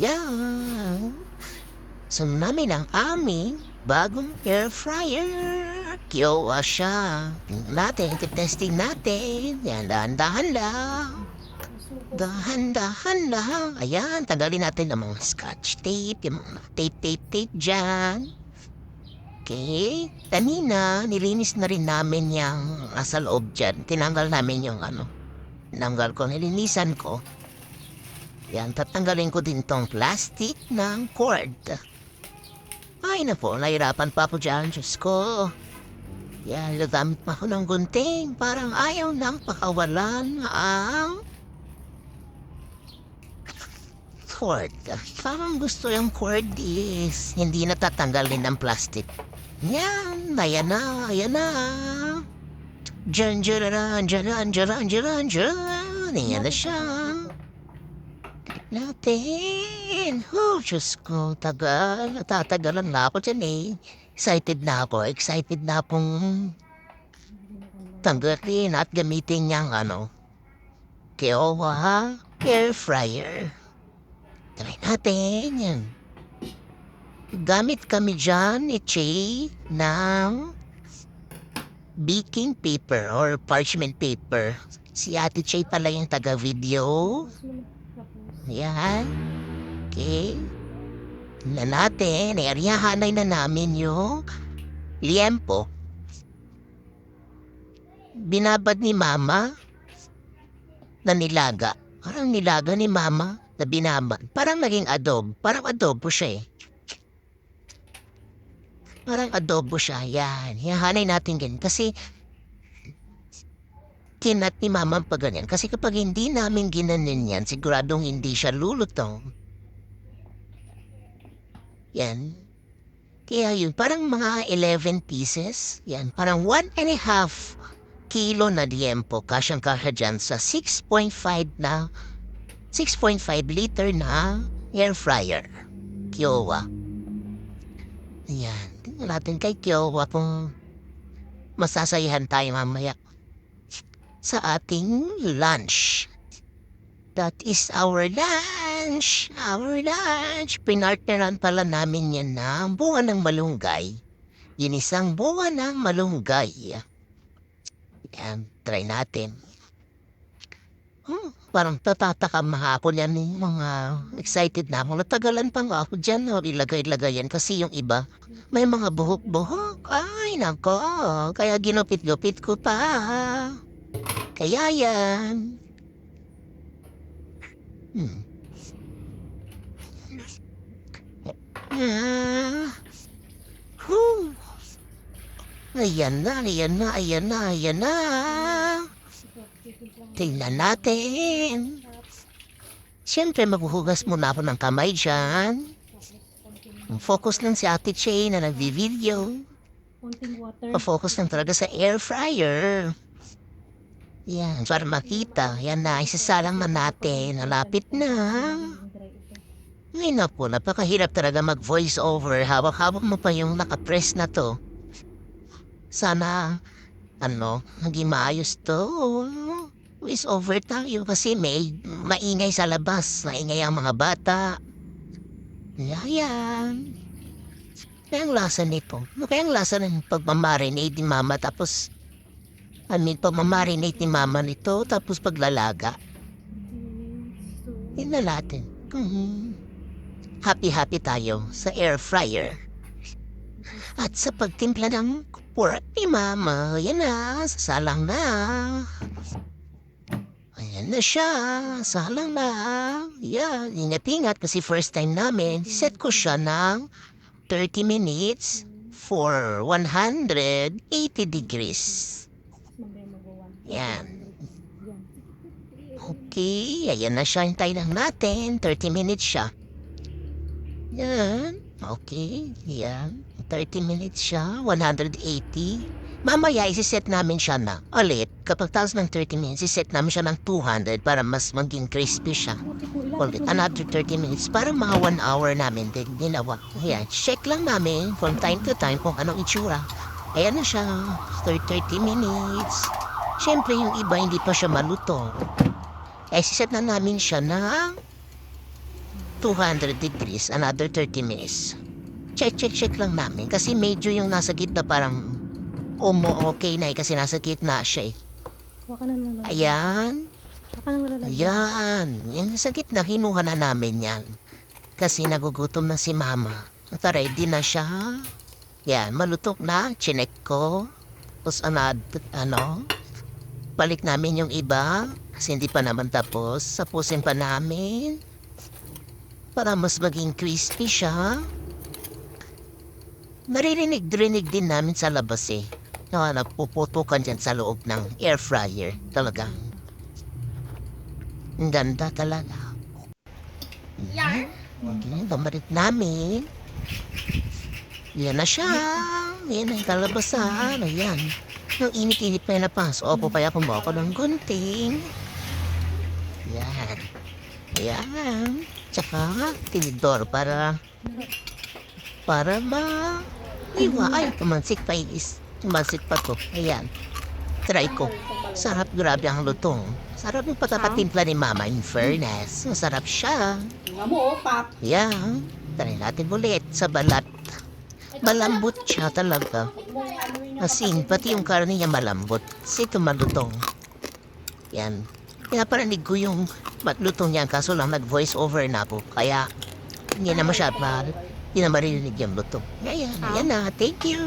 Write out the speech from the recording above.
Yan. So namin ang aming bagong air fryer. Kiyowa siya. Tingnan natin, testing natin. Yan, dahan-dahan lang. Dahan-dahan lang. Ayan, tagalin natin ang mga scotch tape, yung mga tape dyan. Okay. Kanina, nilinis na rin namin yung nasa loob dyan. Tinanggal namin yung tinanggal ko, nilinisan ko. Yan, tatanggalin ko din tong plastic ng cord. Ay na po, nahirapan pa po dyan, Diyos ko. Yan, nagamit pa ako ng gunting. Parang ayaw nang pakawalan ang cord. Parang gusto yung cord is hindi natatanggalin ng plastic. Yan, ayan na, ayan na. Diyan, diyan, diyan, diyan, diyan, diyan. Ayan na siya. Natin. Oh, Diyos ko, tagal. Natatagalan na ako dyan eh. Excited na ako. Excited na akong tanggalin at gamitin niyang Kiowa air fryer. Try natin yan. Gamit kami dyan, Che, ng baking paper or parchment paper. Si Ate Che pala yung taga-video. Yan. Okay. Na natin, ariyahanay na namin yung liempo. Binabad ni Mama na nilaga. Parang nilaga ni Mama na binabad. Parang naging adobo. Parang adobo siya eh. Parang adobo siya. Yan. Hihanay natin ganyan. Kasi kinat ni Mama pa ganyan. Kasi kapag hindi namin ginanin yan, siguradong hindi siya lulutong. Yan. Kaya yun, parang mga 11 pieces. Yan, parang 1.5 kilo na liempo. Kasyang-kasya dyan sa 6.5 liter na air fryer. Kiowa. Yan. Tingnan natin kay Kiowa kung masasayahan tayo mamaya sa ating lunch. That is our lunch. Our lunch. Pinartneran pala namin yan ng bunga ng malunggay. Ginisang bunga ng malunggay. Yan, try natin. Parang tatataka mahapon yan yung mga excited na ako. Natagalan pa nga ako dyan. Ilagay-lagay yan kasi yung iba may mga buhok-buhok. Ay, nako. Kaya ginupit-gupit ko pa. Kaya yan. Ayan na, ayan na, ayan na, ayan na. Tingnan natin. Siyempre, maghuhugas muna ako ng kamay dyan. Focus lang si Ate Che na nagvi-video. Pa-focus lang talaga sa air fryer. Yan, para makita. Yan na, isasalang na natin. Nalapit na. Ay naku, napakahirap talaga mag-voice over. Hawak-hawak mo pa yung nakapress na to. Sana, maging maayos to. Voice over tayo kasi may maingay sa labas. Maingay ang mga bata. Yan. Kaya ang lasa nito. Kaya ang lasa ng pagmamarinate ni Mama tapos pagmamarinate ni Mama nito tapos paglalaga. Yun na natin. Happy-happy tayo sa air fryer. At sa pagtimpla ng pork ni Mama, yan na, sasalang na. Ayan na siya, salang na. Yan, ingat-ingat kasi first time namin, set ko siya ng 30 minutes for 180 degrees. Yan. Okay, ayan na siya. Hintayin lang natin. 30 minutes siya. Yan. Okay, yan. 30 minutes siya. 180. Mamaya, isiset namin siya na ulit. Kapag tapos ng 30 minutes, isiset namin siya ng 200 para mas maging crispy siya. Ulit, another 30 minutes. Parang mga 1 hour namin din ginawa. Yan, check lang namin from time to time kung anong itsura. Ayan na siya. 30 minutes. Siyempre, yung iba hindi pa siya maluto. Isiset na namin siya ng 200 degrees, another 30 minutes. Check lang namin. Kasi medyo yung nasa gitna parang okay na kasi nasa gitna siya eh. Baka na naman. Ayan. Baka na naman. Ayan. Yung nasa gitna, kinuha na namin yan. Kasi nagugutom na si mama. At ready na siya. Yan, malutok na. Chinek ko. Tapos balik namin yung iba. Kasi hindi pa naman tapos. Sapusin pa namin. Para mas maging crispy siya. Naririnig-rinig din namin sa labas eh. Nagpuputukan dyan sa loob ng air fryer. Talagang. Ang ganda talaga. Yan. Okay, bumalik namin. Yan na siya. Yan ang kalabasan. Ayan. Ang init-init pa yung napas. Opo, kaya pumawa ko ng gunting. Yan. Yan. Tsaka, tinidor para ay, tumansik pa tumansik pa to. Ayan. Try ko. Sarap, grabe ang lutong. Sarap yung pagkakatimpla ni mama, in fairness. Masarap siya. Nga mo, Pap. Yan. Try natin ulit sa balat. Malambot siya talaga. Asin, pati yung karne niya malambot. Kasi ito malutong. Yan. Pinaparinig ko yung matlutong niya, kaso lang nag-voice over na po. Kaya, hindi na masyad mahal. Hindi na maririnig yung lutong. Ayan, yan na. Thank you.